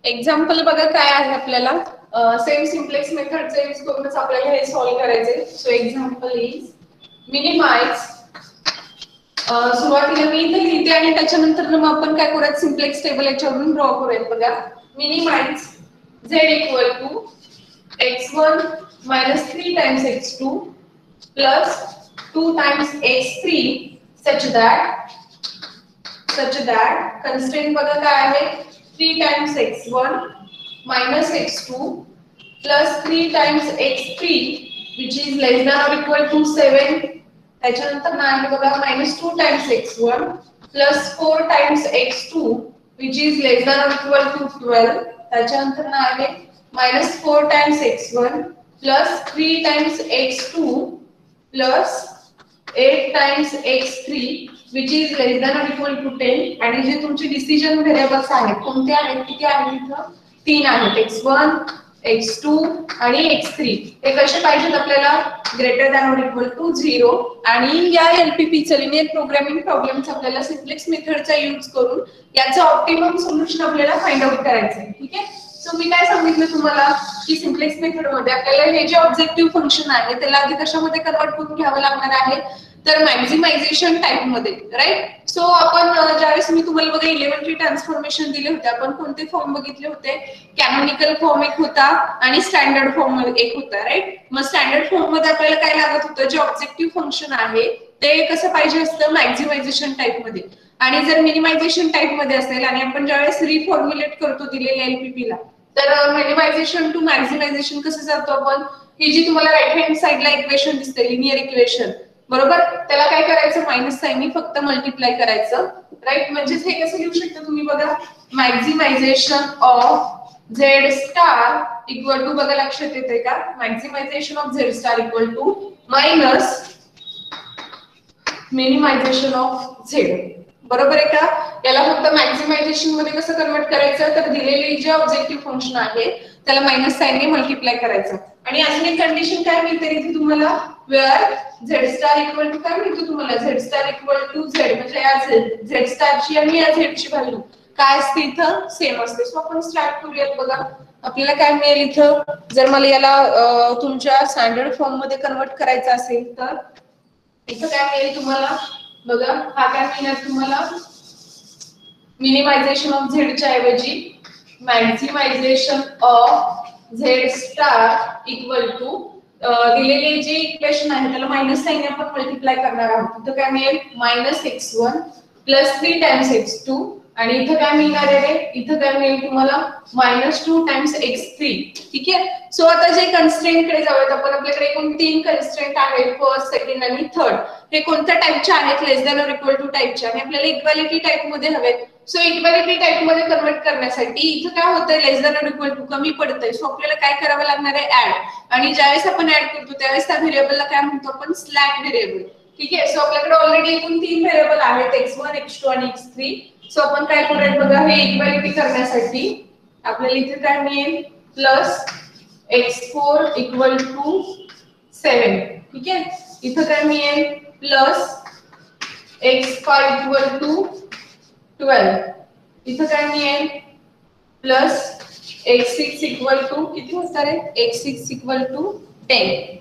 Example बघा काय आहे आपल्याला सेम सिम्प्लेक्स मेथडचा यूज करूनच आपल्याला हे सॉल्व्ह करायचे. So example is minimise. सुरुवातीला मी इथे लिहिते आणि त्याच्यानंतर मग आपण काय करूयात सिम्प्लेक्स टेबल याच्यावरून ड्रॉ करूयात. बघा minimise z equal to x1 minus 3 times x2 plus 2 times x3 such that constraint बघा काय आहे 3 times x1 minus x2 plus 3 times x3 which is less than or equal to 7. त्याच्यानंतर आहे बघा -2 times x1 plus 4 times x2 which is less than or equal to 12. त्याच्यानंतर आहे -4 times x1 plus 3 times x2 plus 8 times x3 which is less than or equal to 10. आणि जे तुमचे decision variables आहेत कोणते आहेत किती आहेत इथं 3 आहेत x1 x2 आणि x3. हे कसे पाहिजेत आपल्याला ग्रेटर दॅन और इक्वल टू 0. आणि या एलपीपी चा लिनियर प्रोग्रामिंग प्रॉब्लेम्स आपल्याला सिम्प्लेक्स मेथडचा यूज करून याचं ऑप्टिमम सोल्युशन आपल्याला फाइंड आउट करायचं आहे. ठीक आहे. सो मी काय सांगितलं तुम्हाला की सिम्प्लेक्स मेथड मध्ये आपल्याला हे जे ऑब्जेक्टिव्ह फंक्शन आहे त्याला आधी कशामध्ये कन्वर्ट करून घ्यावं लागणार आहे तर मॅक्झिमायझेशन टाइप मध्ये. राईट. सो आपण ज्यावेळेस मी तुम्हाला बघा इलेमेंटरी ट्रान्सफॉर्मेशन दिले होते आपण कोणते फॉर्म बघितले होते कॅनोनिकल फॉर्म एक होता आणि स्टँडर्ड फॉर्म एक होता. राईट. मग स्टँडर्ड फॉर्म मध्ये आपल्याला काय लागत होतं जे ऑब्जेक्टिव्ह फंक्शन आहे ते कसं पाहिजे असतं मॅक्झिमायझेशन टाइप मध्ये. आणि जर मिनिमायझेशन टाइप मध्ये असेल आणि आपण ज्यावेळेस रिफॉर्म्युलेट करतो दिलेल्या एलपीपी ला तर मिनिमायझेशन टू मॅक्झिमायझेशन कसं जातो आपण ही जी तुम्हाला राईट हँड साइडला इक्वेशन दिसते लिनियर इक्वेशन बरोबर त्याला काय करायचं मायनस साइननी फक्त मल्टिप्लाय करायचं. राईट. म्हणजेच हे कसं लिहू शकता तुम्ही बघा maximization of Z star equal to बघा लक्षात येते का maximization of Z star equal to minus minimization of Z. बरोबर आहे का. याला फक्त मॅक्झिमायझेशन मध्ये कसं कन्वर्ट करायचं तर दिलेले जे ऑब्जेक्टिव्ह फंक्शन आहे त्याला मायनस साइनने मल्टिप्लाय करायचं. आणि अजून एक कंडिशन काय मिळते इथे तुम्हाला where zed star equal to काय मिळतो तुम्हाला zed star equal to zed म्हणजे या झेड स्टारची आणि या झेडची व्हॅल्यू काय असते इथं सेम असते. सो आपण स्टार्ट करूयात. बघा आपल्याला काय मिळेल इथं जर मला याला तुमच्या स्टँडर्ड फॉर्म मध्ये कन्वर्ट करायचं असेल तर इथं काय मिळेल तुम्हाला बघा हा काय मिळणार तुम्हाला मिनिमायझेशन ऑफ झेड च्या ऐवजी maximization of Z star equal to दिलेले जे इक्वेशन आहे त्याला मायनस साइनने आपण मल्टिप्लाय करणार आहोत. इथं काय मिळेल -x1 प्लस 3 टाइम्स x2 आणि इथं काय मिळणार आहे इथं काय मिळेल तुम्हाला -2 टाइम्स x3. ठीक आहे. सो आता जे कन्स्ट्रेंट कडे जाऊयात आपण आपल्याकडे एकूण 3 कन्स्ट्रेंट आहेत फर्स्ट सेकंड आणि थर्ड. हे कोणत्या टाइपचे आहेत लेस दॅन और इक्वल टू टाइपचे आणि आपल्याला इक्वालिटी टाइप मध्ये हवेत. सो इक्वालिटी टाइप मध्ये कन्वर्ट करण्यासाठी इथं काय होतंय लेस दॅन और इक्वल टू कमी पडतंय. सो आपल्याला काय करावं लागणार आहे ऍड. आणि ज्यावेळेस आपण ऍड करतो त्यावेळेस त्या व्हेरिएबलला काय म्हणतो आपण स्लॅक व्हेरिएबल. ठीक आहे. सो आपल्याकडे ऑलरेडी एकूण 3 व्हेरिएबल आहेत x1 x2 आणि x3. सो आपण काय करूयात बघा हे इक्वालिटी करण्यासाठी आपल्याला इथे काय मिळेल प्लस x4 इक्वल टू 7. ठीक आहे. इथं काय मिळेल प्लस x5 इक्वल टू 12. इथं काय मिळेल प्लस x6 इक्वल टू किती असणार आहे x6 इक्वल टू 10.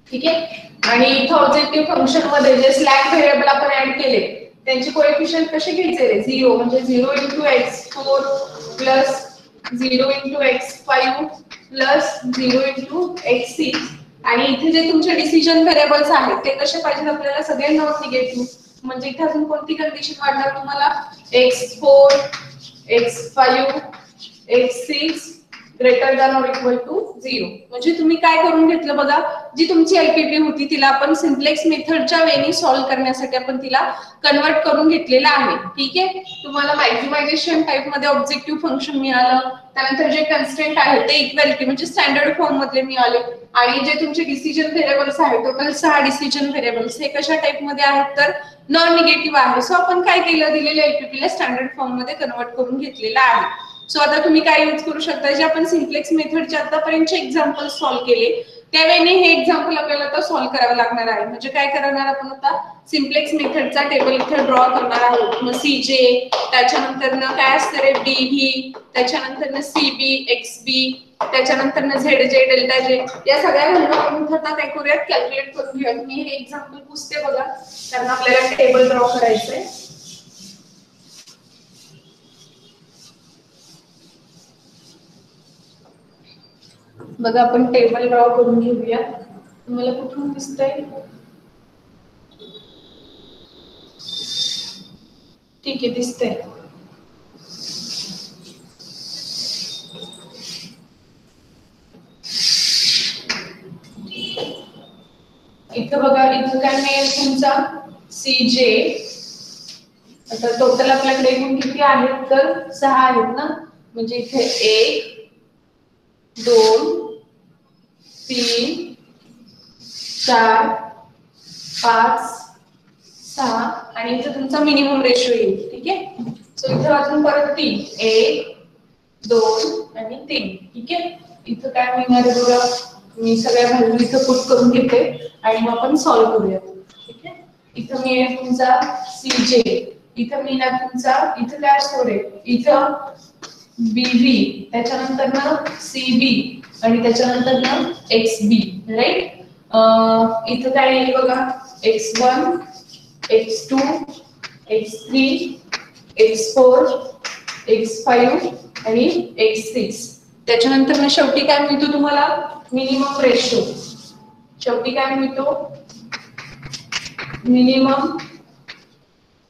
ठीक आहे. आणि इथं ऑब्जेक्टिव्ह फंक्शन मध्ये जे स्लॅक व्हेरिएबल आपण ऍड केले त्यांचे कोएफिशिएंट कसे घ्यायचे रे 0 म्हणजे 0 * x4 plus 0 * x5 plus 0 * x6. आणि इथे जे तुमचे डिसिजन व्हेरिएबल्स आहेत ते कसे पाहिजेत आपल्याला सगळे नॉन निगेटिव्ह. म्हणजे इथे अजून कोणती कंडिशन वाढणार तुम्हाला x4 x5 x6 greater than और इक्वल टू 0. म्हणजे तुम्ही काय करून घेतलं बघा जी तुमची एलपीपी होती तिला आपण सिम्प्लेक्स मेथडच्या वेनी सॉल्व्ह करण्यासाठी आपण तिला कन्वर्ट करून घेतलेला आहे. ठीक आहे. तुम्हाला मॅक्झिमायझेशन टाइप मध्ये ऑब्जेक्टिव्ह फंक्शन मिळालं त्यानंतर जे कन्स्ट्रेंट आहे ते इक्वालिटी म्हणजे स्टँडर्ड फॉर्म मधले मिळाले आणि जे तुमचे डिसिजन व्हेरिएबल्स आहेत टोटल 6 डिसिजन व्हेरिएबल्स हे कशा टाइप मध्ये आहेत तर नॉन निगेटिव्ह आहे. सो आपण काय केलं दिलेल्या एलपीपी ला स्टँडर्ड फॉर्म मध्ये कन्वर्ट करून घेतलेला आहे. सो आता तुम्ही काय यूज करू शकता जे आपण सिम्प्लेक्स मेथडचे आतापर्यंतचे एक्झाम्पल सॉल्व्ह केले त्यावेळी हे एक्झाम्पल आपल्याला आता सॉल्व्ह करावं लागणार आहे. म्हणजे काय करणार आपण आता सिम्प्लेक्स मेथडचा टेबल इथे ड्रॉ करणार आहोत. मग सीजे, त्याच्यानंतर काय असतं रे डीव्ही, त्याच्यानंतर सीबी, एक्सबी, त्याच्यानंतर झेड जे, डेल्टा जे, या सगळ्या व्हॅल्यू आपण आता काय करूयात कॅल्क्युलेट करून घेऊयात. मी हे एक्झाम्पल पुसते बघा, कारण आपल्याला टेबल ड्रॉ करायचंय. बघा आपण टेबल ड्रॉ करून घेऊया. तुम्हाला कुठून दिसतंय? ठीक आहे, दिसतंय. इथं बघा, इथं काय मिळेल तुमचा सीजे. आता टोटल आपल्याकडे एकूण किती आहेत तर 6 आहेत ना. म्हणजे इथे 1 2 3 4 5 6 आणि इथं तुमचा मिनिमम रेशो येईल. ठीक आहे. सो इथं अजून परत 3 1 2 आणि 3. ठीक आहे. इथं काय मिळणार आहे बघा, मी सगळ्या व्हॅल्यू इथं पुट करून घेते आणि मग आपण सॉल्व्ह करूया. ठीक आहे. इथं मिळेल तुमचा सीजे, इथं मिळणार तुमचा, इथं काय असतो रे, इथं बीव्ही, त्याच्यानंतर ना सीबी आणि त्याच्यानंतर ना एक्सबी. राईट. इथं काय येईल बघा, x1 x2 x3 x4 x5 आणि x6. त्याच्यानंतर ना शेवटी काय मिळतो तुम्हाला, मिनिमम रेशो. शेवटी काय मिळतो, मिनिमम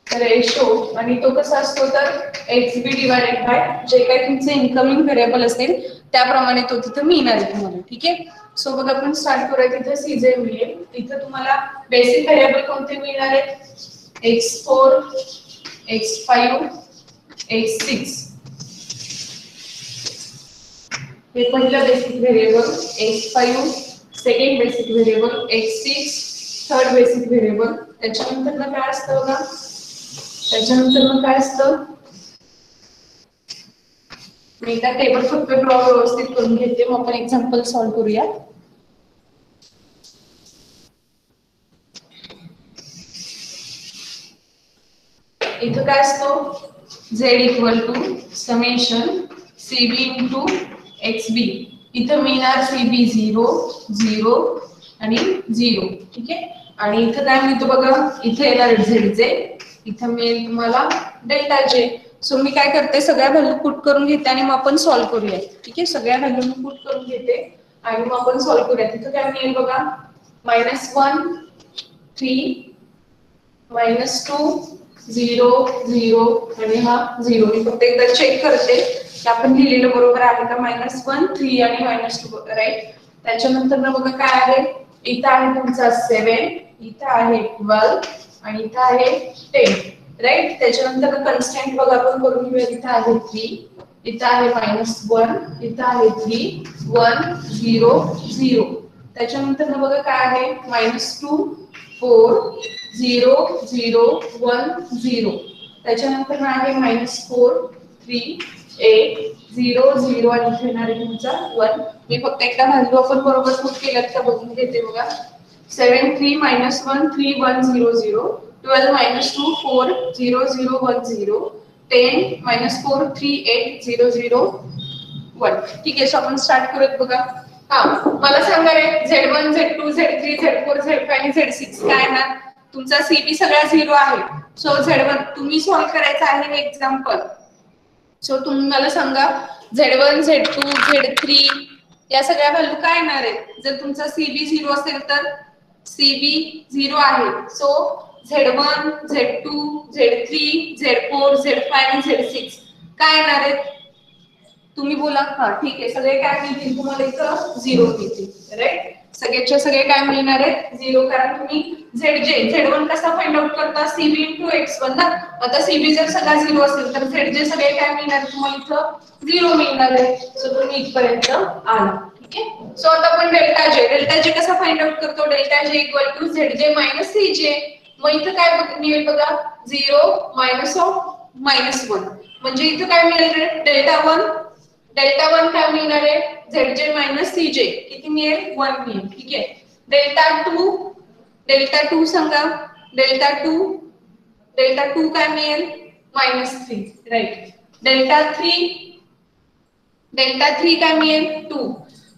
रेशो, आणि तो कसा असतो तर एक्सबी डिवाइडेड बाय जे काही तुमचे इनकमिंग व्हेरिएबल असेल त्याप्रमाणे तो तिथे मिळणार आहे तुम्हाला. ठीक आहे. सो बघा आपण स्टार्ट करूया. तिथे सीजे मिळेल. इथे तुम्हाला बेसिक व्हेरिएबल कोणते मिळणार आहेत, x4 x5 x6. हे पहिलं basic variable x5, second basic variable x6, third basic variable. त्याच्यानंतर ना काय असतं बघा, त्याच्यानंतर मग काय असतं, मी एकदा टेबल फक्त ड्रॉ व्यवस्थित करून घेते, मग आपण एक्झाम्पल सॉल्व्ह करूया. इथं काय असतो, z equal to summation cb into xb. इथं मिळणार cb 0 0 आणि 0. ठीक आहे. आणि इथं काय मिळतो बघा, इथे येणार zj, इथं मिळेल तुम्हाला डेल्टा जे. सो मी काय करते, सगळ्या व्हॅल्यू पुट करून घेते आणि मग आपण सॉल्व्ह करूया. ठीक आहे. सगळ्या व्हॅल्यू मी पुट करून घेते आणि मग आपण सॉल्व्ह करूया. तिथं काय मिळेल बघा, -1 3 -2 0 0 आणि हा 0. मी फक्त एकदा चेक करते की आपण लिहिलेलं बरोबर आहे का. -1 3 आणि -2. राईट. त्याच्यानंतर ना बघा काय आहे, इथं आहे तुमचा 7, इथं आहे 12 आणि इथं आहे 10. राईट. त्याच्यानंतर कन्स्टंट बघा आपण करून घेऊया. इथं आहे 3, इथं आहे -1, इथं आहे 3 1 0 0. त्याच्यानंतर ना बघा काय आहे, -2 4 0 0 1 0. त्याच्यानंतर आहे -4 3 8 0 0 आणि इथे येणार आहे तुमचा 1. मी फक्त एकदा व्हॅल्यू आपण बरोबर पुट केल्यात का बघून घेते बघा. 7 3 -1 3 1 0 0. 12 -2 4 0 0 1 0. 10 -4 3 8 0 0 1. ठीक आहे. सो आपण स्टार्ट करूयात बघा. हा, मला सांगा रे, Z1 Z2 Z3 Z4 Z5 आणि Z6 काय ना, तुमचा सीबी सगळा 0 आहे. सो Z1 तुम्ही सॉल्व्ह करायचं आहे हे एक्झाम्पल. सो तुम्ही मला सांगा, Z1 Z2 Z3 या सगळ्या व्हॅल्यू काय येणार आहेत. जर तुमचा सीबी 0 असेल तर सीबी 0 आहे. So Z1 Z2 Z3 Z4 Z5 आणि Z6 काय येणार आहेत, तुम्ही बोला. हा, ठीक आहे. सगळे काय मिळतील तुम्हाला, इथं 0 मिळतील. राईट. सगळ्याचे सगळे काय मिळणार आहेत, 0. कारण तुम्ही Z1 कसा फाइंड आउट करता, CB इंटू X1 ना. आता CB जर सगळा 0 असेल तर ZJ सगळे काय मिळणार तुम्हाला, इथं 0 मिळणार आहे. सो तुम्ही इथपर्यंत आला. ठीक आहे. सो आता आपण डेल्टा जे कसा फाइंड आउट करतो, delta J equal to ZJ minus CJ. मग इथं काय मिळेल बघा, 0 मायनस ऑफ -1. म्हणजे इथं काय मिळेल रे, डेल्टा 1 डेल्टा 1 काय मिळणार आहे, झेड मायनस सी जे किती मिळेल, 1 मिळेल. ठीक आहे. डेल्टा 2 सांगा, डेल्टा 2 काय मिळेल, -3, राईट. डेल्टा 3 काय मिळेल, 2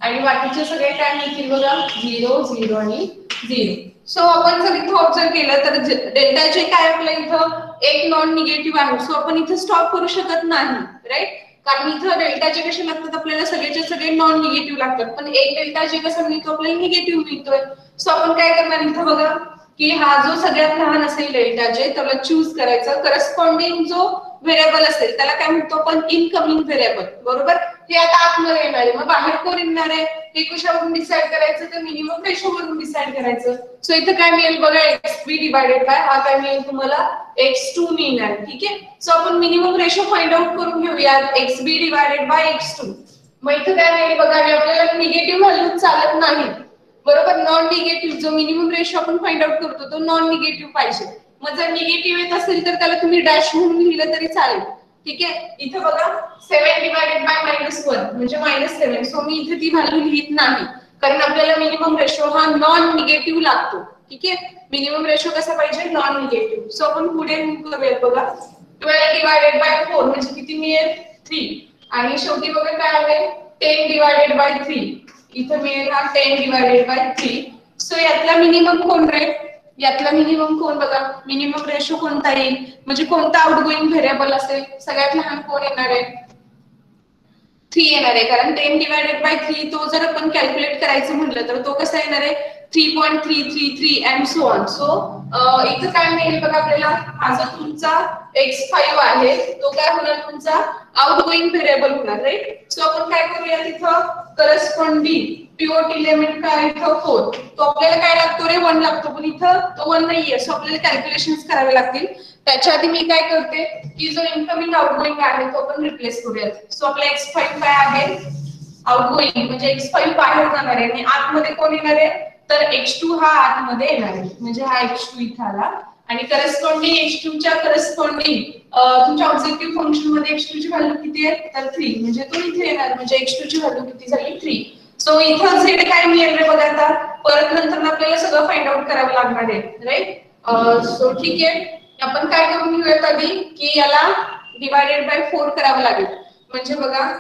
आणि बाकीचे सगळे काय मिळतील बघा, 0 0 आणि 0. सो आपण जर इथं ऑब्झर्व केलं तर डेल्टा जे काय आपल्या इथं एक नॉन निगेटिव्ह आहे, सो आपण इथं स्टॉप करू शकत नाही, राईट. कारण इथं डेल्टाचे कसे लागतात आपल्याला, सगळेचे सगळे नॉन निगेटिव्ह लागतात, पण एक डेल्टा जे कसं मिळतो आपल्याला निगेटिव्ह मिळतोय. सो आपण काय करणार इथं बघा, की हा जो सगळ्यात लहान असेल डेल्टा जे, त्याला चूज करायचं. करस्पॉन्डिंग जो व्हेरिएबल असेल त्याला काय म्हणतो आपण, इनकमिंग व्हेरिएबल, बरोबर. हे आता आतमध्ये येणार आहे, मग बाहेर कोण येणार आहे हे कशावरून डिसाइड करायचं, तर मिनिमम रेशो वरून डिसाइड करायचं. सो इथं काय मिळेल बघा, xb डिवाइडेड बाय हा काय मिळेल तुम्हाला, x2 मिळणार. ठीक आहे. सो आपण मिनिमम रेशो फाइंड आउट करून घेऊया, xb डिवाइडेड बाय x2. मग इथं काय मिळेल बघा, आपल्याला निगेटिव्ह व्हॅल्यू चालत नाही, बरोबर. नॉन निगेटिव्ह जो मिनिमम रेशो आपण फाइंड आउट करतो तो नॉन निगेटिव्ह पाहिजे. मग जर निगेटिव्ह येत असेल तर त्याला तुम्ही डॅश म्हणून लिहिलं तरी चालेल. ठीक आहे. इथं बघा 7 डिवाइडेड बाय -1 म्हणजे -7. सो मी इथे ती व्हॅल्यू लिहित नाही, कारण आपल्याला मिनिमम रेशो हा नॉन निगेटिव्ह लागतो. ठीक आहे. मिनिमम रेशो कसा पाहिजे, नॉन निगेटिव्ह. सो आपण पुढे करूयात बघा, 12 डिवाइडेड बाय 4 म्हणजे किती मिळेल, 3. आणि शेवटी बघा काय आले, 10 डिवाइडेड बाय 3. इथं मिळेल हा 10 डिवाइडेड बाय 3. सो यातला मिनिमम कोण रे, यातला मिनिमम कोण बघा, मिनिमम रेशो कोणता येईल, म्हणजे कोणता आउटगोइंग व्हेरिएबल असेल, सगळ्यात लहान कोण येणार आहे, 3 येणार आहे. कारण 10 डिवाइडेड बाय 3 तो जर आपण कॅल्क्युलेट करायचं म्हटलं तर तो कसा येणार आहे, 3.333 अँड सो ऑन. सो इथं काय मिळेल बघा आपल्याला, हा जो तुमचा x5 आहे तो काय होणार, तुमचा आउटगोइंग व्हेरिएबल होणार, राईट. सो आपण काय करूया, तिथं करस्पॉन्डिंग पिव्होट एलिमेंट काय इथं 4, तो आपल्याला काय लागतो रे, 1 लागतो, पण इथं तो 1 नाहीये. सो आपल्याला कॅल्क्युलेशन्स करावे लागतील. त्याच्या आधी मी काय करते, की जो इनकमिंग आउटगोइंग आहे तो आपण रिप्लेस करूयात. सो आपला x5 काय आहे, आउटगोइंग म्हणजे x5 बाहेर जाणार आहे आणि आतमध्ये कोण येणार आहे, तर x2 हा आतमध्ये येणार आहे, म्हणजे हा x2 इथं आला. आणि करस्पॉन्डिंग x2 च्या करस्पॉन्डिंग तुमच्या ऑब्जेक्टिव्ह फंक्शन मध्ये x2 ची व्हॅल्यू किती आहे, तर 3, म्हणजे तो इथे येणार, म्हणजे x2 ची व्हॅल्यू किती झाली, 3. सो इथं z काय मिळेल रे बघा, आता परत नंतर आपल्याला सगळं फाइंड आउट करावं लागणार आहे, राईट. सो ठीक आहे, आपण काय करून घेऊयात आधी, की याला डिवाइडेड बाय 4 करावं लागेल. म्हणजे बघा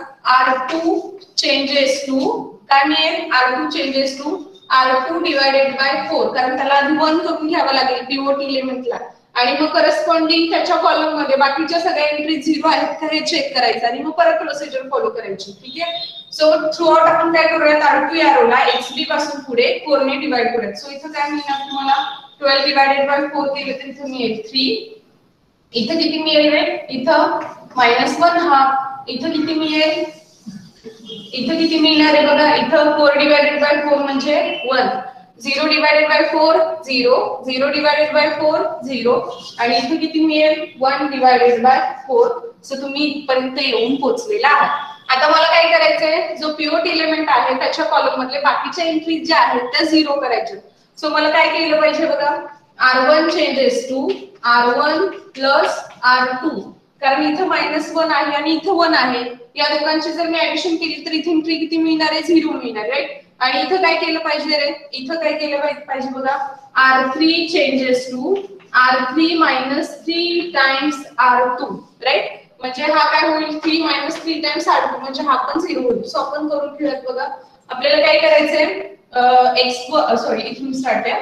r2 चेंजेस टू काय मिळेल, r2 changes to r2 divided by 4, कारण त्याला आधी 1 करून घ्यावं लागेल पिव्होट एलिमेंटला. आणि मग करस्पॉन्डिंग त्याच्या कॉलम मध्ये बाकीच्या सगळ्या एंट्री 0 आहेत का हे चेक करायचं आणि मग परत प्रोसिजर फॉलो करायची. ठीक आहे. सो थ्रू आउट आपण काय करूयात, r2 या रोला xb पासून पुढे 4 ने डिवाइड करूयात. सो इथं काय मिळणार तुम्हाला, 12 डिवाइडेड बाय 4 केलं तर इथं मिळेल 3. इथं किती मिळेल रे, इथं -1 हाफ. इथं किती मिळेल, इथं किती मिळणार आहे बघा, इथं 4 डिवाइडेड बाय 4 म्हणजे 1. 0 डिवाइडेड बाय 4 0, 0 डिवाइडेड बाय 4 0, आणि इथं किती मिळेल, 1 डिवाइडेड बाय 4. सो तुम्ही इथपर्यंत येऊन पोहोचलेला आहात. आता मला काय करायचंय, जो पिव्होट एलिमेंट आहे त्याच्या कॉलम मधले बाकीच्या एंट्रीज ज्या आहेत त्या 0 करायच्या. सो मला काय केलं पाहिजे बघा, r1 changes to r1 plus r2, कारण इथं -1 आहे आणि इथं 1 आहे, या दोघांची जर मी ऍडिशन केली तर इथे एंट्री किती मिळणार आहे, 0 मिळणार, राईट. आणि इथं काय केलं पाहिजे रे, इथं काय केलं पाहिजे बघा, r3 changes to r3 minus 3 times r2, right. म्हणजे हा काय होईल, 3 मायनस 3 टाइम्स r2, म्हणजे हा पण 0 होईल. सो आपण करून घेऊयात बघा, आपल्याला काय करायचंय, इथून स्टार्ट आहे,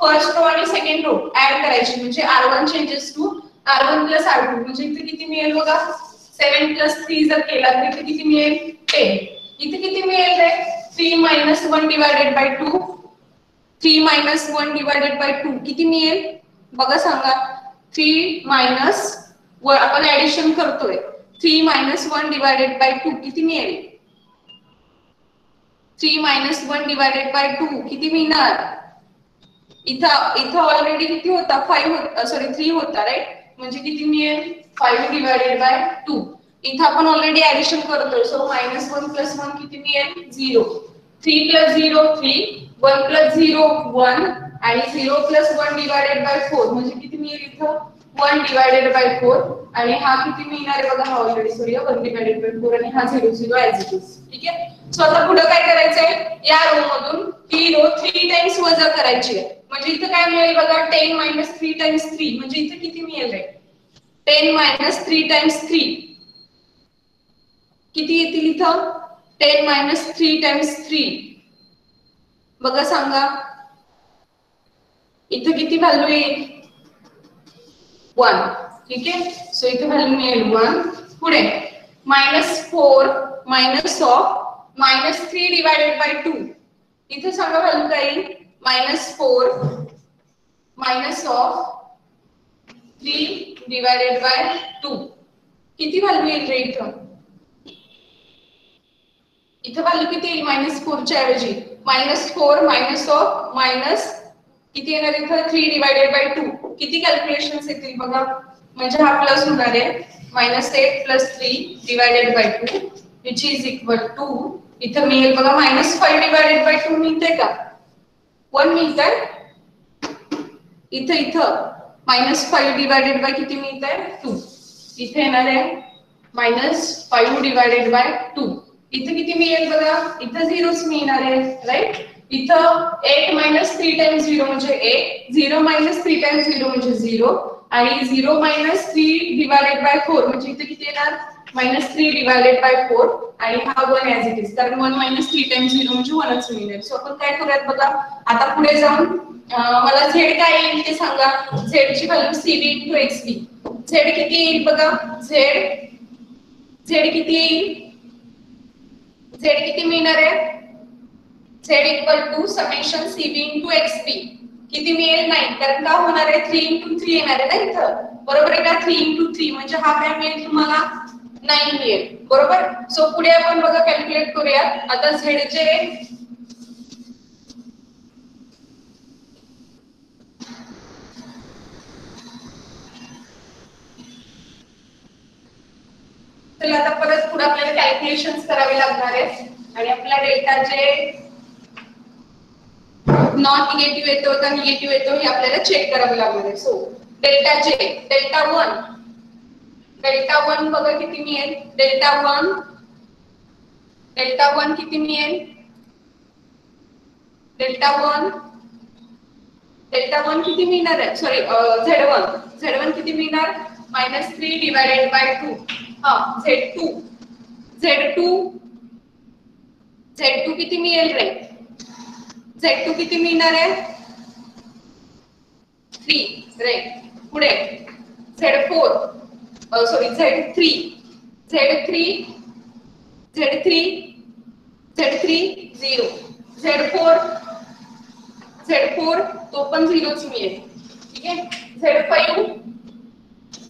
फर्स्ट रो आणि सेकंड रो ऍड करायची, म्हणजे r1 changes to r1 plus r2, म्हणजे इथे किती मिळेल बघा, 7 प्लस 3 जर केला तर इथे किती मिळेल, 10. इथे किती मिळेल रे, 3 minus 1 divided by 2, 3 minus 1 divided by 2 किती मिळेल बघा, सांगा. 3 मायनस आपण ऍडिशन करतोय, 3 मायनस 1 डिवाइडेड बाय 2 किती मिळेल, 3 मायनस 1 डिवाइडेड बाय 2 किती मिळणार, इथं ऑलरेडी किती होता, 3 होता, राईट. म्हणजे किती मिळेल, 5 डिवाइडेड बाय 2. इथं आपण ऑलरेडी ऍडिशन करतोय, सो -1 प्लस 1 किती मिळेल, 0. 3 प्लस 0 3, 1 प्लस 0 1, आणि 0 प्लस 1 डिवाइडेड बाय 4 म्हणजे किती मिळेल, इथं 1 डिवायडेड बाय 4 आणि हा किती मिळणार आहे बघा, हा ऑलरेडी सॉरी 1 डिवायडेड बाय 4 आणि हा 0 0 ॲज इट इज. ठीक आहे. सो आता पुढे काय करायचंय, या रो मधून ही रो 3 टाइम्स वजा करायची आहे. म्हणजे इथं काय मिळेल बघा, 10 - 3 टाइम्स 3 म्हणजे इथं किती मिळेल रे, 10 - 3 टाइम्स 3 किती येतील इथं, 10 - 3 टाइम्स 3 बघा सांगा इथं किती व्हॅल्यू येईल, 1. ठीक आहे. सो इथे व्हॅल्यू मिळेल 1. पुढे -4 मायनस ऑफ -3 डिवायडेड बाय 2 इथे सांगा व्हॅल्यू काय येईल, -4 मायनस ऑफ 3 डिवायडेड बाय 2 किती व्हॅल्यू येईल रे इथं, इथं व्हॅल्यू किती येईल -4 च्या ऐवजी -4 मायनस ऑफ मायनस किती येणार इथं 3 डिवायडेड बाय 2 किती कॅल्क्युलेशन्स येतील बघा, म्हणजे हा प्लस होणार आहे -8 + 3 divided by 2 which is equal to इथं मिळेल बघा -5 डिवायडेड बाय 2 मिळते का, 1 मिळतंय इथं -5 डिवायडेड बाय किती मिळतंय 2 इथे येणार आहे -5 डिवायडेड बाय 2 इथे किती मिळेल बघा, इथं झिरोच मिळणार आहे राईट. इथं 8 - 3 टाइम्स 0 म्हणजे 8 0 - 3 टाइम्स 0 म्हणजे 0 आणि 0 - 3 डिवायडेड बाय 4 म्हणजे इथे किती येणार -3 डिवायडेड बाय 4 आणि हा 1 ॲज इट इज, कारण 1 - 3 टाइम्स 0 म्हणजे 1च मिळेल. सो आपण काय करूयात बघा, आता पुढे जाऊन मला z काय येईल ते सांगा, z ची व्हॅल्यू cb * xb z किती येईल बघा, z किती येईल, z किती मिळणार आहे, z = समेशन cb * xb किती मिळेल 9, कारण का होणार आहे 3 * 3 येणार आहे ना इथं, बरोबर आहे का, 3 * 3 म्हणजे हा काय मिळेल तुम्हाला 9 मिळेल, बरोबर. सो पुढे आपण बघा कॅल्क्युलेट करूया. आता z चे तर आता परत पुढे आपल्याला कॅल्क्युलेशन्स करावे लागणार आहेत आणि आपल्या डेल्टाचे नॉन निगेटिव्ह येतो का निगेटिव्ह येतो हे आपल्याला चेक करावे लागणार आहे. सो डेल्टाचे डेल्टा 1 बघा किती मिळेल, डेल्टा 1 किती मिळेल, डेल्टा 1 किती मिळणार आहे, सॉरी z1 किती मिळणार -3 डिवायडेड बाय 2 z2 किती मिळेल रे, z2 किती मिळणार आहे 3 रे. पुढे z4 सॉरी z3 0 z4 तो पण 0च मिळेल. ठीक आहे.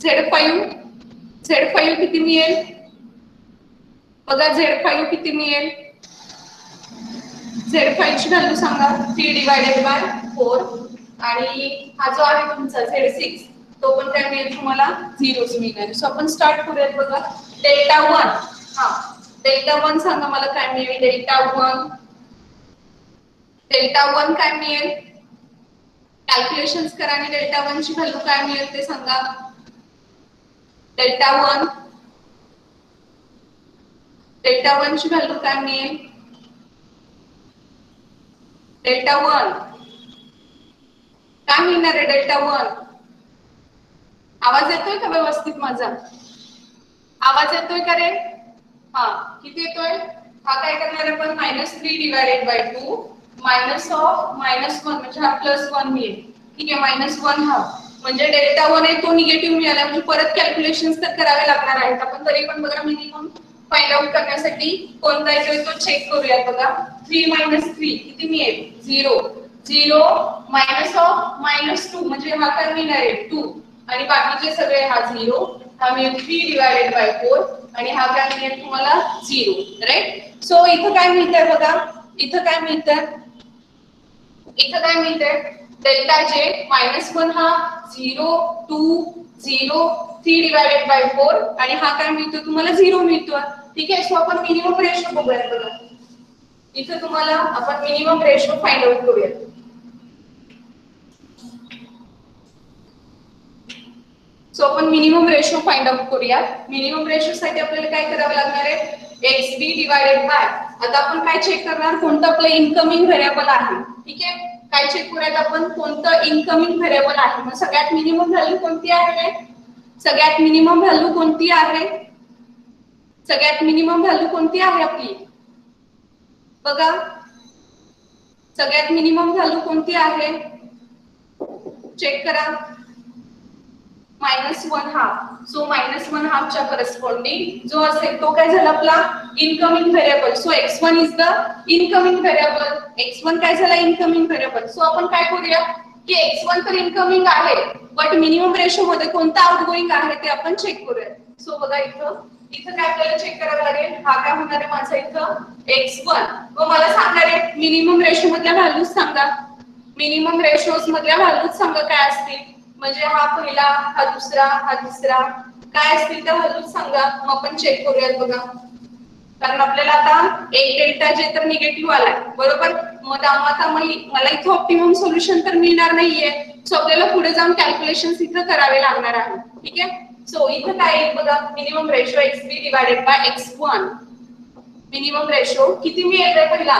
z5 किती मिळेल बघा, z5 किती मिळेल, z5 ची व्हॅल्यू सांगा 3 डिवायडेड बाय 4 आणि हा जो आहे तुमचा z6 तो पण काय मिळेल तुम्हाला 0च मिळणार. सो आपण स्टार्ट करूयात बघा. डेल्टा 1 सांगा मला काय मिळेल, डेल्टा 1 काय मिळेल, कॅल्क्युलेशन्स करा आणि डेल्टा 1 ची व्हॅल्यू काय मिळेल ते सांगा. डेल्टा 1 ची व्हॅल्यू काय मिळेल, डेल्टा 1 काय मिळणार आहे, डेल्टा 1 आवाज येतोय का व्यवस्थित माझा, आवाज येतोय का रे, हा किती येतोय, हा काय करणार आपण -3 डिवायडेड बाय 2 मायनस ऑफ -1 म्हणजे हा +1 मिळेल. ठीक आहे, -1 हा म्हणजे डेल्टा 1 आहे तो निगेटिव्ह मिळाला म्हणजे परत कॅल्क्युलेशन्स तर करावे लागणार आहेत. आपण तरी पण बघा मिनिमम फाइंड आउट करण्यासाठी कोणता येतोय तो चेक करूया बघा. 3 - 3 किती मिळेल 0 मायनस ऑफ -2 म्हणजे हा काय मिळणार आहे 2 आणि बाकीचे सगळे हा 0 हा मिळेल 3 डिवायडेड बाय 4 आणि हा काय मिळेल तुम्हाला 0 राईट. सो इथं काय मिळतंय बघा, इथं काय मिळतंय डेल्टा जे -1 हा 0 2 0 3 डिवायडेड बाय 4 आणि हा काय मिळतो तुम्हाला 0 मिळतो. ठीक आहे. सो आपण मिनिमम रेशो बघूयात बघा. इथे तुम्हाला आपण मिनिमम रेशो फाइंड आउट करूया. सो आपण मिनिमम रेशो फाइंड आउट करूया. मिनिमम रेशो साठी आपल्याला काय करावं लागणार आहे, XB डिवाइडेड बाय, आता आपण काय चेक करणार, कोणतं आपलं इनकमिंग व्हेरिएबल आहे. ठीक आहे, काय चेक करूयात आपण, कोणतं इनकमिंग व्हेरिएबल आहे. मग सगळ्यात मिनिमम व्हॅल्यू कोणती आहे, सगळ्यात मिनिमम व्हॅल्यू कोणती आहे, सगळ्यात मिनिमम व्हॅल्यू कोणती आहे आपली, बघा सगळ्यात मिनिमम व्हॅल्यू कोणती आहे, चेक करा, -1/2. सो -1/2 च्या करस्पॉन्डिंग जो असेल तो काय झाला आपला incoming variable. So x1 is the incoming variable, x1 काय झाला इनकमिंग व्हेरिएबल. सो आपण काय करूया की x1 तर इनकमिंग आहे, बट मिनिमम रेशो मध्ये कोणता आउटगोइंग आहे ते आपण चेक करूया. सो बघा इथं काय आपल्याला चेक करावं लागेल, हा काय होणार आहे माझा इथं x1, व मला सांगणार आहे मिनिमम रेशो मधल्या व्हॅल्यूज सांगा, मिनिमम रेशोज मधल्या व्हॅल्यूज सांगा काय असतील, म्हणजे हा पहिला, हा दुसरा, हा तिसरा, काय असतील त्या व्हॅल्यूज सांगा, मग आपण चेक करूयात. बघा कारण आपल्याला आता एक डेल्टा जे तर निगेटिव्ह आलाय, बरोबर, मग आता मला इथं ऑप्टिमम सोल्युशन तर मिळणार नाहीये. सो आपल्याला पुढे जाऊन कॅल्क्युलेशन्स इथं करावे लागणार आहे. ठीक आहे, सो इथं काय येईल बघा, minimum ratio XB divided by x1, minimum ratio किती मिळेल रे पहिला,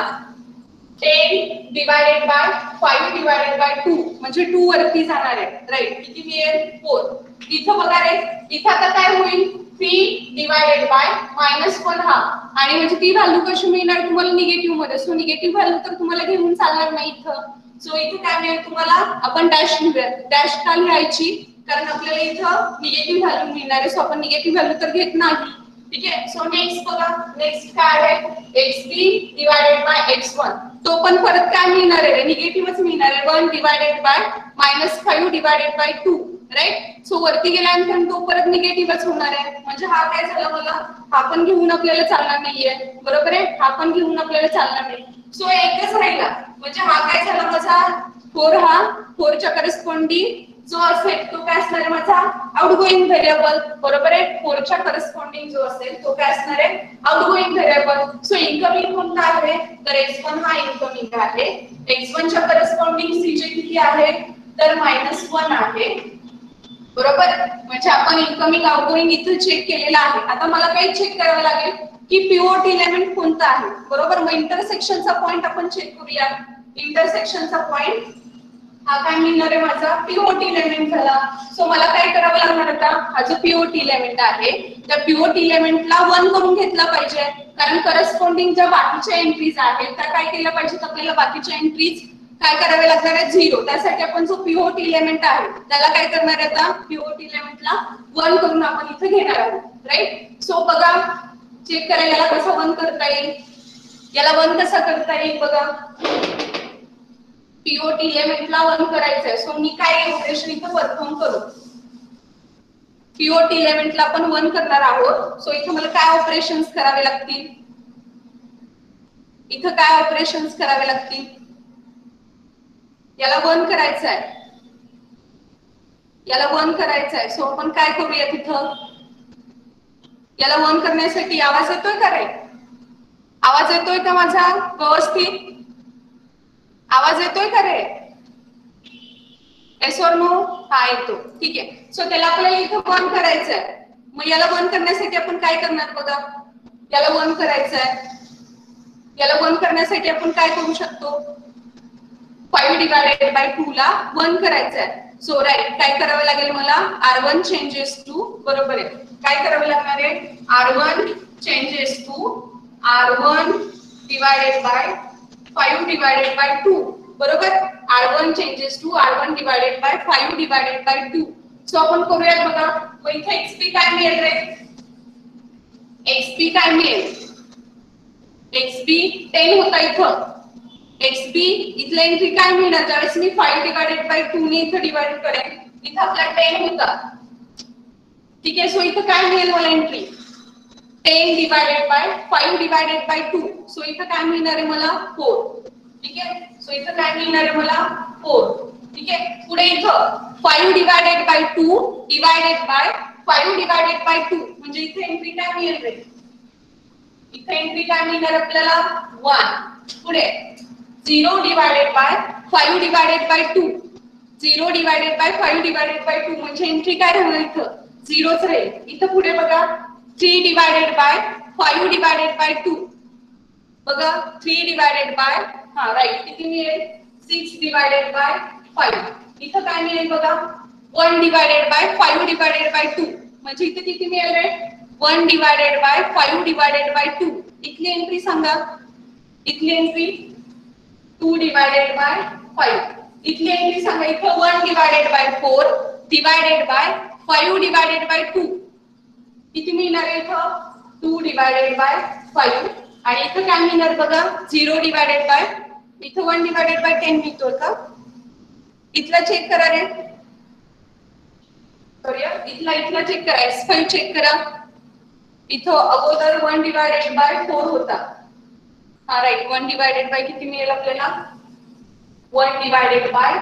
10 डिवाइडेड बाय 5 डिवाइडेड बाय 2, म्हणजे 2 वरती जाणार आहे, राईट. किती मिळेल 4. इथं बघा रे, इथं आता काय होईल 3 डिवाइडेड बाय -1/2, आणि म्हणजे ती व्हॅल्यू कशी मिळणार तुम्हाला निगेटिव्ह मध्ये. सो निगेटिव्ह व्हॅल्यू तर तुम्हाला घेऊन चालणार नाही इथं. सो इथे काय मिळेल तुम्हाला, आपण डॅश लिहूया, डॅश का लिहायची, कारण आपल्याला इथं निगेटिव्ह व्हॅल्यू मिळणार आहे. सो आपण निगेटिव्ह व्हॅल्यू तर घेत नाही. ठीक आहे, सो नेक्स्ट बघा, नेक्स्ट काय आहे XB डिवाइडेड बाय x1, तो पण परत काय मिळणार आहे, निगेटिव्हच मिळणार आहे, 1 divided by -5 divided by 2, right. So वरती गेल्यानंतर तो परत निगेटिव्हच होणार आहे, म्हणजे हा काय झाला मला, हा पण घेऊन आपल्याला चालणार नाहीये, बरोबर आहे, हा पण घेऊन आपल्याला चालणार नाही. सो एकच राहिला, म्हणजे हा काय झाला माझा 4, हा 4 च्या करस्पॉन्डिंग जो असेल तो काय असणार आहे माझा आउटगोइंग व्हेरिएबल, बरोबर आहे. 4 च्या करस्पॉन्डिंग जो असेल तो काय असणार आहे आउटगोइंग व्हेरिएबल. सो इनकमिंग कोणता आहे, तर x1 हा इनकमिंग आहे. x1 च्या करस्पॉन्डिंग CJ किती आहे, तर -1 आहे, बरोबर. म्हणजे आपण इनकमिंग आउटगोइंग इथे चेक केलेला आहे. आता मला काय चेक करावं लागेल की पिव्होट एलिमेंट कोणता आहे, बरोबर. मग इंटरसेक्शनचा पॉइंट आपण चेक करूया. इंटरसेक्शनचा पॉइंट हा काय मिळणार आहे माझा पिव्होट एलिमेंट झाला. सो मला काय करावं लागणार आता, हा जो पिव्होट एलिमेंट आहे त्या पिव्होट एलिमेंटला 1 करून घेतला पाहिजे, कारण करस्पॉन्डिंग ज्या बाकीच्या एंट्रीज आहेत त्या काय केल्या पाहिजेत, आपल्याला बाकीच्या एंट्रीज काय करावे लागणार आहे 0. त्यासाठी आपण जो पिव्होट एलिमेंट आहे त्याला काय करणार आहे, आता पिव्होट एलिमेंटला 1 करून आपण इथे घेणार आहोत, राईट. सो बघा चेक करा, याला कसं 1 करता येईल, याला 1 कसा करता येईल बघा, पिव्होट एलिमेंटला 1 करायचं आहे. सो मी काय ऑपरेशन इथे परफॉर्म करू, पिव्होट एलिमेंटला आपण 1 करणार आहोत. सो इथे मला काय ऑपरेशन्स करावे लागतील, इथे काय ऑपरेशन्स करावे लागतील, याला 1 करायचं आहे, याला 1 करायचं आहे. सो आपण काय करूया, तिथं याला 1 करण्यासाठी आवाज येतोय का रे, आवाज येतोय का माझा व्यवस्थित, आवाज येतोय का रे, येस और नो, हा येतो, ठीक आहे. सो त्याला आपल्याला इथं 1 करायचं आहे. मग याला 1 करण्यासाठी आपण काय करणार बघा, याला 1 करायचं आहे, याला 1 करण्यासाठी आपण काय करू शकतो, 5 डिवाइडेड बाय 2 ला 1 करायचं आहे. सो राईट, काय करावं लागेल मला, R1 चेंजेस टू, बरोबर आहे, काय करावं लागणार आहे, R1 changes to R1 divided by 5 divided by 2, बरोबर. R1 changes to R1 divided by 5 divided by 2. So आपण करूयात बघा, मग इथे XP काय मिळेल रे, XP काय मिळेल, XP 10 होता इथं, XP इथला एंट्री काय मिळणार, ज्यावेळेस मी 5 डिवाइडेड बाय 2 ने इथं डिवाइड करेन, इथं आपला 10 होता, ठीक आहे. सो इथं काय मिळेल मला entry 10 divided by 5 divided by 2. So इथं काय मिळणार आहे मला 4, ठीक आहे. सो इथं काय मिळणार आहे मला 4, ठीक आहे. पुढे इथं 5 divided by 2 divided by 5 divided by 2, म्हणजे इथे एंट्री काय मिळेल रे, इथे एंट्री काय मिळणार आपल्याला 1. पुढे 0 divided by 5 divided by 2, 0 divided by 5 divided by 2 म्हणजे एंट्री काय राहणार इथं 0च राहील. इथं पुढे बघा 3 डिवायडेड बाय 5 डिवायडेड बाय 2 बघा 3 डिवायडेड बाय हा राईट किती मिळेल 6 डिवायडेड बाय 5. इथं काय मिळेल बघा 1 डिवायडेड बाय 5 डिवायडेड बाय 2 म्हणजे इथे किती मिळेल रे 1 डिवायडेड बाय 5 डिवायडेड बाय 2. इथली एंट्री सांगा. इथली एंट्री 2 डिवायडेड बाय 5. इथली एंट्री सांगा. इथं 1 divided by 4 divided by 5 divided by 2 किती मिळणार आहे इथं 2 डिवायडेड बाय 5 आणि इथं काय मिळणार बघा 0 डिवायडेड बाय इथं 1 डिवायडेड बाय 10 मिळतोय का. इथला चेक करा रे सॉरी इथला चेक करा S5 चेक करा. इथं अगोदर 1 डिवायडेड बाय 4 होता. हा राईट 1 डिवायडेड बाय किती मिळेल आपल्याला 1 डिवायडेड बाय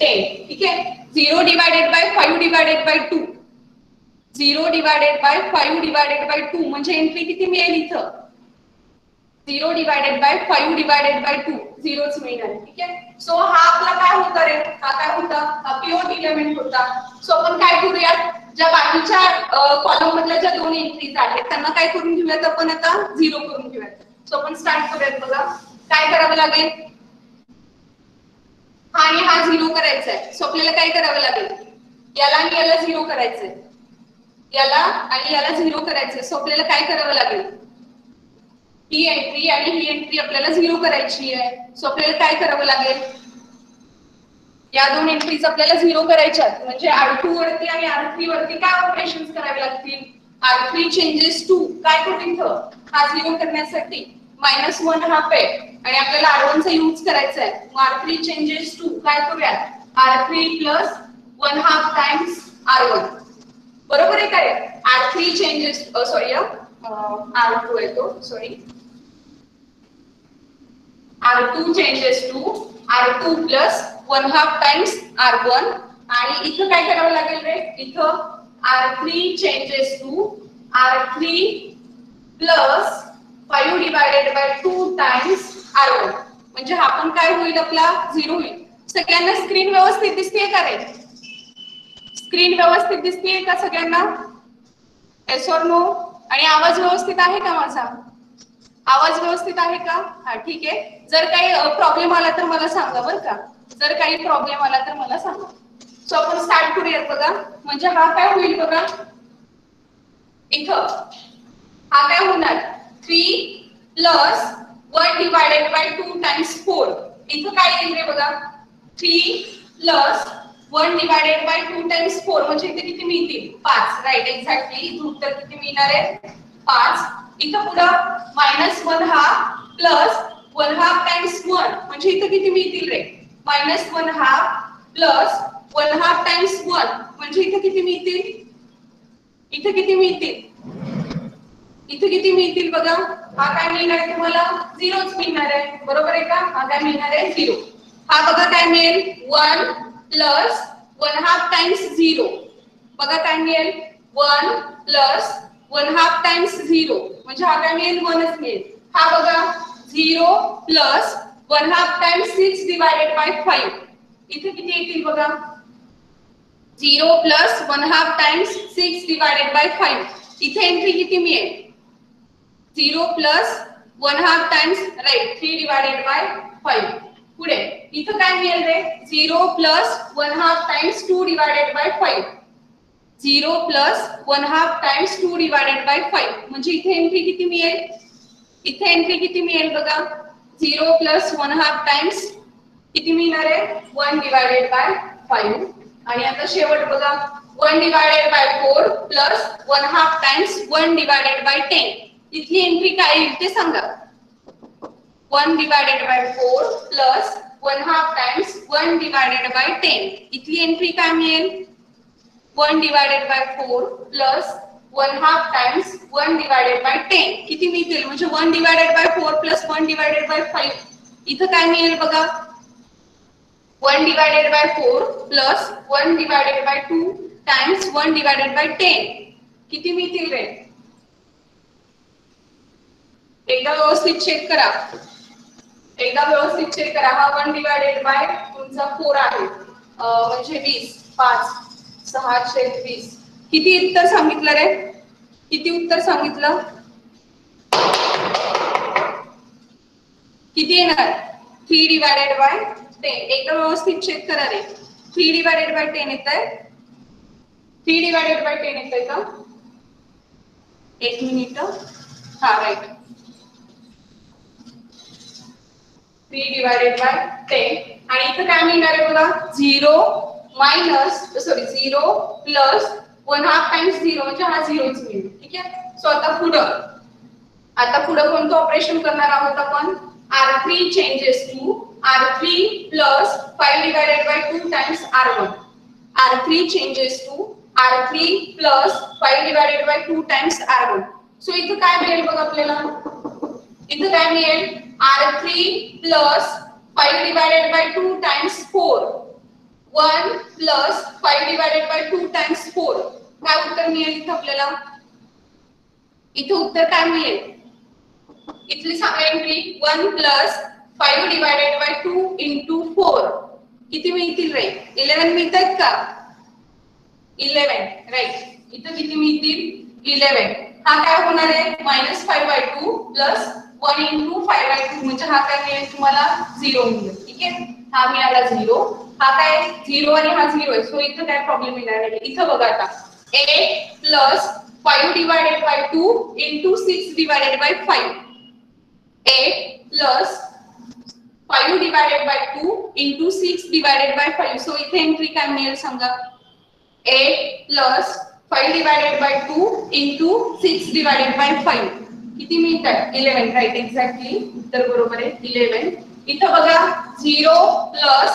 10 ठीक आहे. 0 divided by 5 divided by 2 0 divided by 5 divided by 2 म्हणजे एंट्री किती मिळेल इथं 0 डिवायडेड बाय 5 डिवायडेड बाय 2 झिरोच मिळणार ठीक आहे. सो हा आपला काय होता रे हा काय होता हा पिव्होट एलिमेंट होता. सो आपण काय करूयात ज्या बाकीच्या कॉलम मधल्या ज्या दोन एंट्रीज आहेत त्यांना काय करून घेऊयात आपण आता 0 करून घेऊयात. सो आपण स्टार्ट करूयात बघा काय करावं लागेल हा आणि हा 0 करायचा आहे. सो आपल्याला काय करावं लागेल याला आणि याला 0 करायचंय याला आणि याला 0 करायचंय. सो आपल्याला काय करावं लागेल ही एंट्री आणि ही एंट्री आपल्याला 0 करायची आहे. सो आपल्याला काय करावं लागेल या दोन एंट्रीज आपल्याला 0 करायच्यात म्हणजे R2 वरती आणि R3 वरती काय ऑपरेशन्स करावे लागतील R3 चेंजेस टू काय करू इथं हा 0 करण्यासाठी -1 हा पे आणि आपल्याला R1 चा यूज करायचा आहे. मग R3 चेंजेस टू काय करूया R3 + 1/2 टाइम्स R1 बरोबर आहे काय R3 चेंजेस सॉरी R2 येतो sorry R2 changes to R2 plus 1/2 times R1 आणि इथं काय करावं लागेल रे इथं R3 changes to R3 plus 5 divided by 2 times R1 म्हणजे हा पण काय होईल आपला 0 होईल. सगळ्यांना स्क्रीन व्यवस्थित दिसतेय का रे स्क्रीन व्यवस्थित दिसतेय का सगळ्यांना येस ऑर नो आणि आवाज व्यवस्थित आहे का माझा आवाज व्यवस्थित आहे का हा ठीक आहे. जर काही प्रॉब्लेम आला तर मला सांगा बरं का जर काही प्रॉब्लेम आला तर मला सांगा. सो आपण स्टार्ट करूयात बघा म्हणजे हा काय होईल बघा इथं हा काय होणार 3 + 1 डिवायडेड बाय 2 टाइम्स 4 इथं काय येईल रे बघा 3 + 1 डिवायडेड बाय 2 टाइम्स 4 म्हणजे इथे किती मिळतील 5 राईट एक्झॅक्टली इथं उत्तर किती मिळणार आहे 5. इथं पुढं -1 हा प्लस 1/2 टाइम्स 1 म्हणजे इथं किती मिळतील रे -1 हा प्लस 1/2 टाइम्स 1 म्हणजे इथं किती मिळतील इथं किती मिळतील इथं किती मिळतील बघा हा काय मिळणार आहे तुम्हाला 0च मिळणार आहे बरोबर आहे का हा काय मिळणार आहे 0. हा बघा काय मिळेल 1 + 1/2 टाइम्स 0 बघा काय मिळेल 1 + 1/2 टाइम्स 0 म्हणजे हा काय मिळेल 1च मिळेल. हा बघा 0 + 1/2 टाइम्स 6 डिवायडेड बाय 5 इथे किती येतील बघा 0 + 1/2 टाइम्स 6 डिवायडेड बाय 5 इथे एंट्री किती मिळेल 0 + 1/2 टाइम्स राईट 3 डिवायडेड बाय 5. पुढे इथं काय मिळेल रे 0 + 1/2 times 2 divided by 5 0 + 1/2 times 2 divided by 5 म्हणजे इथे एंट्री किती मिळेल इथे एंट्री किती मिळेल बघा 0 + 1/2 टाइम्स किती मिळणार आहे 1 डिवायडेड बाय 5 आणि आता शेवट बघा 1 divided by 4 + 1/2 times 1 divided by 10 इथली एंट्री काय येईल ते सांगा 1 divided by 4 + 1/2 times 1 divided by 10 इथली एंट्री काय मिळेल 1 divided by 4 + 1/2 times 1 divided by 10 किती मिळतील म्हणजे 1 डिवायडेड बाय 4 + 1 डिवायडेड बाय 5 इथं काय मिळेल बघा 1 divided by 4 + 1 divided by 2 times 1 divided by 10 किती मिळतील रे एकदा व्यवस्थित चेक करा एकदा व्यवस्थित चेक करा. हा 1 डिवायडेड बाय तुमचा 4 आहे, म्हणजे 20. 5 6 छेद 20. किती उत्तर सांगितलं रे? किती उत्तर सांगितलं? किती येणार? 3 डिवायडेड बाय 10. एकदा व्यवस्थित चेक करा रे. 3 डिवायडेड बाय 10 येतंय? 3 डिवायडेड बाय 10 येतंय का? एक मिनिट. हा राईट. 3 divided by 10. आणि इथं काय मिळणार आहे बघा? 0 प्लस 1 हाफ टाइम्स 0 म्हणजे हा 0च मिळेल. ठीक आहे. सो आता पुढं कोणतं ऑपरेशन करणार आहोत आपण? R3 changes to R3 plus 5 divided by 2 times R1. R3 changes to R3 plus 5 divided by 2 times R1. So इथं काय मिळेल बघा आपल्याला? इथं काय मिळेल? R3 plus 5 divided by 2 times 4. 1 plus 5 divided by 2 times 4. काय उत्तर मिळेल इथं आपल्याला? इथं उत्तर काय मिळेल? इथली सांगा entry. 1 plus 5 divided by 2 into 4. किती मिळतील रे? 11 मिळतात का? 11 राईट. इथं किती मिळतील? 11. हा काय होणार आहे? -5/2 प्लस 1 into 5/2 म्हणजे हा काय मिळेल तुम्हाला? 0 मिळेल. ठीक आहे. हा मिळाला 0. हा काय 0 आणि हा 0 आहे. सो इथं काय प्रॉब्लेम येणार आहे? इथं बघा आता 8 plus 5 divided by 2 into 6 divided by 5. 8 plus 5 divided by 2 into 6 divided by 5. So इथे एंट्री काय मिळेल सांगा? 8 plus 5 divided by 2 into 6 divided by 5. किती मिळतात? 11 राईट. एक्झॅक्टली उत्तर बरोबर आहे 11. इथं बघा 0 plus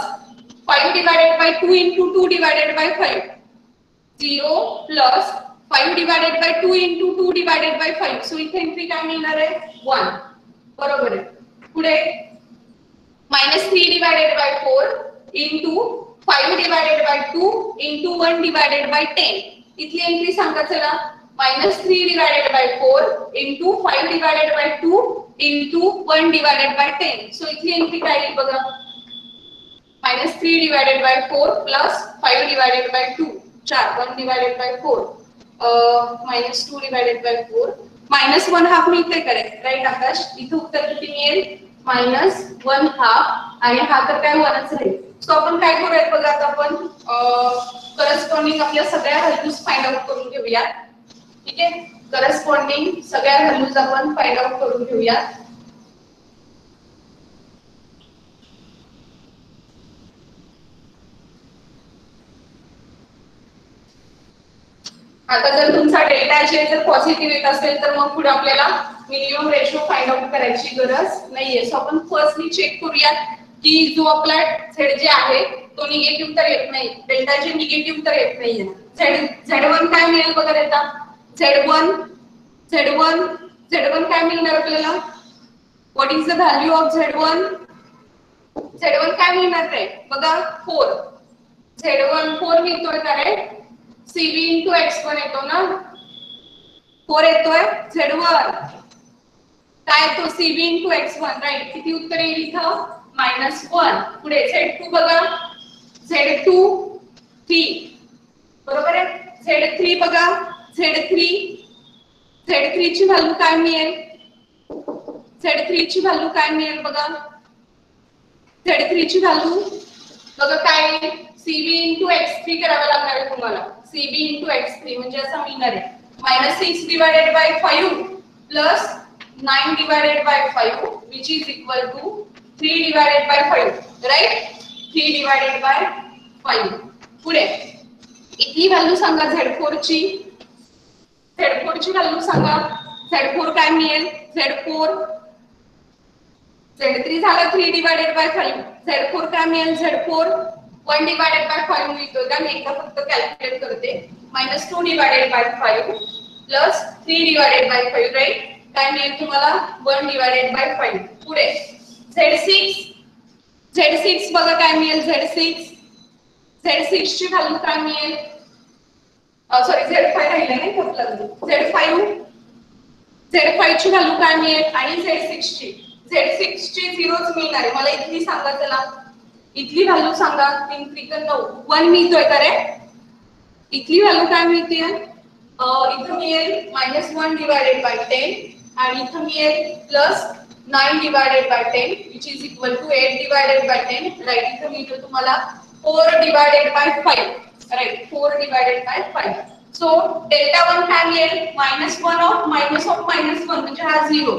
5 divided by 2 into 2 divided by 5. 0 plus 5 divided by 2 into 2 divided by 5. So इथे एंट्री काय मिळणार आहे? 1. बरोबर आहे. पुढे -3 divided by 4 into 5 divided by 2 into 1 divided by 10. इथली एंट्री सांगा चला. -3 divided by 4 into 5 divided by 2 into 1 divided by 10. So इथली एंट्री काय येईल बघा? -3 divided by 4 plus 5 divided by 2. 1 divided by 4. -2 divided by 4. -1 half मिळते करेक्ट राईट आकाश. इथे उत्तर किती मिळेल? -1 हाफ. आणि हा तर काय 1च राहील. सो आपण काय करूयात बघा आता आपण करस्पॉन्डिंग आपल्या सगळ्या व्हॅल्यूज फाइंड आउट करून घेऊया. ठीक आहे. करस्पॉन्डिंग सगळ्या व्हॅल्यूज आपण फाइंड आउट करून घेऊया. आता जर तुमचा डेल्टा जे जर पॉझिटिव्ह येत असेल तर मग पुढे आपल्याला मिनिमम रेशो फाइंड आउट करायची गरज नाहीये. सो आपण फर्स्टली चेक करूया की जो आपला झेड जे आहे तो निगेटिव्ह तर येत नाही. डेल्टा जे निगेटिव्ह तर येत नाहीये. Z1 काय मिळेल बघा आता? Z1 काय मिळणार आपल्याला? What is the value of Z1? Z1 काय मिळणार रे? बघा 4. Z1 4 मिळतोय का रे? CB into x1 येतो ना? 4 येतोय Z1. काय तो CB into x1 राईट. किती उत्तर येईल इथं? -1. पुढे Z2 बघा. Z2 3. बरोबर आहे. Z3 बघा. Z3 ची व्हॅल्यू काय मिळेल? Z3 ची व्हॅल्यू काय मिळेल बघा? Z3 ची व्हॅल्यू बघा काय येईल? CB into x3 करावं लागणार आहे तुम्हाला. CB into x3 म्हणजे असं मिळणार आहे -6 divided by 5 plus 9 divided by 5 which is equal to 3 divided by 5. Right. 3 divided by 5. पुढे इथली व्हॅल्यू सांगा Z4 ची. Z4 ची व्हॅल्यू सांगा. Z4 काय मिळेल? Z3 झाला 3 divided by 5. Z4 काय मिळेल? Z4 1 divided by 5 मिळतो का? मी एकदा फक्त कॅल्क्युलेट करते. -2 divided by 5 plus 3 divided by 5 right. काय मिळेल तुम्हाला? 1 divided by 5. पुढे Z6 बघा काय मिळेल? Z6 ची व्हॅल्यू काय मिळेल? सॉरी Z5 राहिले नाही आपल्याला. Z5 ची व्हॅल्यू काय मिळेल? आणि Z6 ची Z6 ची झिरोच मिळणार आहे. मला इथली सांगा, चला इथली व्हॅल्यू सांगा. 3 3 9 1 मिळतोय का रे? इथली व्हॅल्यू काय मिळते? इथं मिळेल -1 डिवायडेड बाय 10 आणि इथं मिळेल +9 divided by 10 which is equal to 8 divided by 10. Right, इथं मिळतो तुम्हाला 4 divided by 5. Right, 4 divided by 5. So delta 1 काय मिळेल? -1 ऑफ -1 म्हणजे हा 0.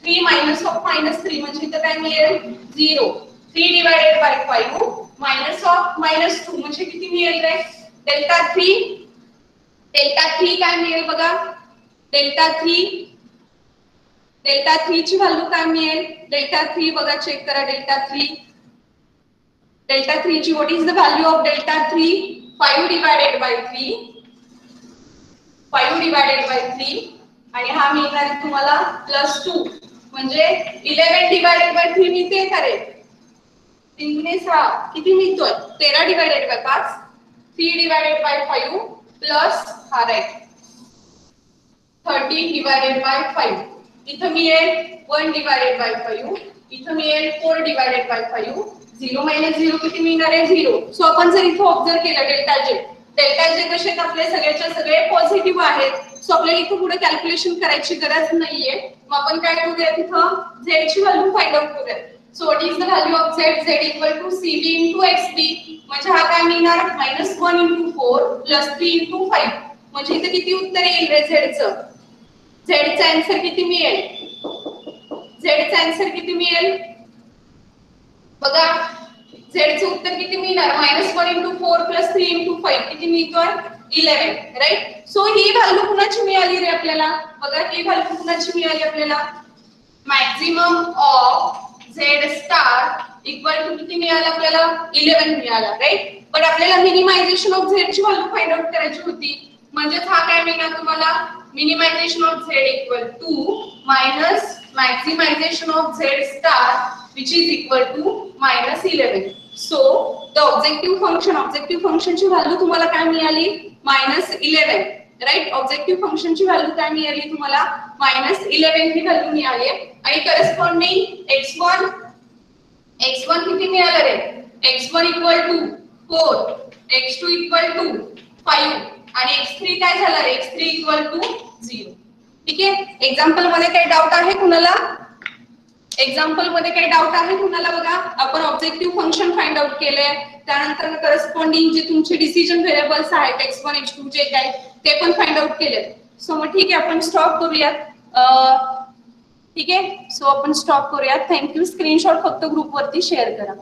3 मायनस ऑफ -3 म्हणजे इथं काय मिळेल? 0. 3 डिवायडेड बाय 5 मायनस ऑफ -2 म्हणजे किती मिळेल रे? डेल्टा 3. डेल्टा 3 काय मिळेल बघा? डेल्टा 3 ची व्हॅल्यू काय मिळेल? डेल्टा 3 बघा, चेक करा. डेल्टा 3 ची what is the value of delta 3? 5 divided by 3. 5 divided by 3 आणि हा मिळणार आहे तुम्हाला +2 म्हणजे 11 डिवायडेड बाय 3 मिळते का रे? 3 गुणे 6 किती मिळतोय? 13 divided by 5. 3 divided by 5 plus हा राइट 13 डिवायडेड बाय 5. इथं मिळेल 1 डिवायडेड बाय 5. इथं मिळेल 4 डिवायडेड बाय 5. 0 - 0 किती मिळणार आहे? 0. सो आपण जर इथं ऑब्झर्व केलं डेल्टा जे कसे आपले सगळेच्या सगळे पॉझिटिव्ह आहेत. सो आपल्याला इथं पुढे कॅल्क्युलेशन करायची गरज नाहीये. मग आपण काय करूया? तिथं z ची व्हॅल्यू फाइंड आउट करूया. So what is the value of z? z equal to cb into xb म्हणजे हा काय मिळणार? -1 इंटू 4 प्लस 3 इंटू 5 म्हणजे इथे किती उत्तर येईल रे झेडचं? झेडचा आन्सर किती मिळेल? झेडचा आन्सर किती मिळेल बघा? झेडचं उत्तर किती मिळणार? -1 इंटू 4 प्लस 3 इंटू 5 किती मिळतोय? 11. राइट. सो ही व्हॅल्यू कुणाची मिळाली रे आपल्याला? बघा, ही व्हॅल्यू कुणाची मिळाली आपल्याला? Maximum of Z star equal to किती मिळालं आपल्याला? 11 मिळाला. राइट. पण आपल्याला मिनिमायझेशन ऑफ झेड ची व्हॅल्यू फाइंड आउट करायची होती. म्हणजेच हा काय मिळणार तुम्हाला? Minimization of Z equal to minus maximization of Z star which is equal to -11. So the objective function ची व्हॅल्यू तुम्हाला काय मिळाली? -11. राइट. ऑब्जेक्टिव्ह फंक्शन ची व्हॅल्यू काय मिळाली तुम्हाला? -11 ही व्हॅल्यू मिळाली आणि करस्पॉन्डिंग x1 किती मिळालं रे? x1 equal to 4, x2 equal to 5 आणि x3 काय झालं रे? x3 equal to 0. ठीक आहे. एक्झाम्पल मध्ये काही डाऊट आहे कुणाला? बघा, आपण ऑब्जेक्टिव्ह फंक्शन फाइंड आउट केलंय. त्यानंतर करस्पॉन्डिंग जे तुमचे डिसिजन व्हेरिएबल्स आहेत x1 x2 जे काय ते पण फाइंड आउट केले. सो मग ठीक आहे, आपण स्टॉप करूयात. ठीक आहे. सो आपण स्टॉप करूयात. थँक्यू. स्क्रीनशॉट फक्त ग्रुप वरती शेअर करा.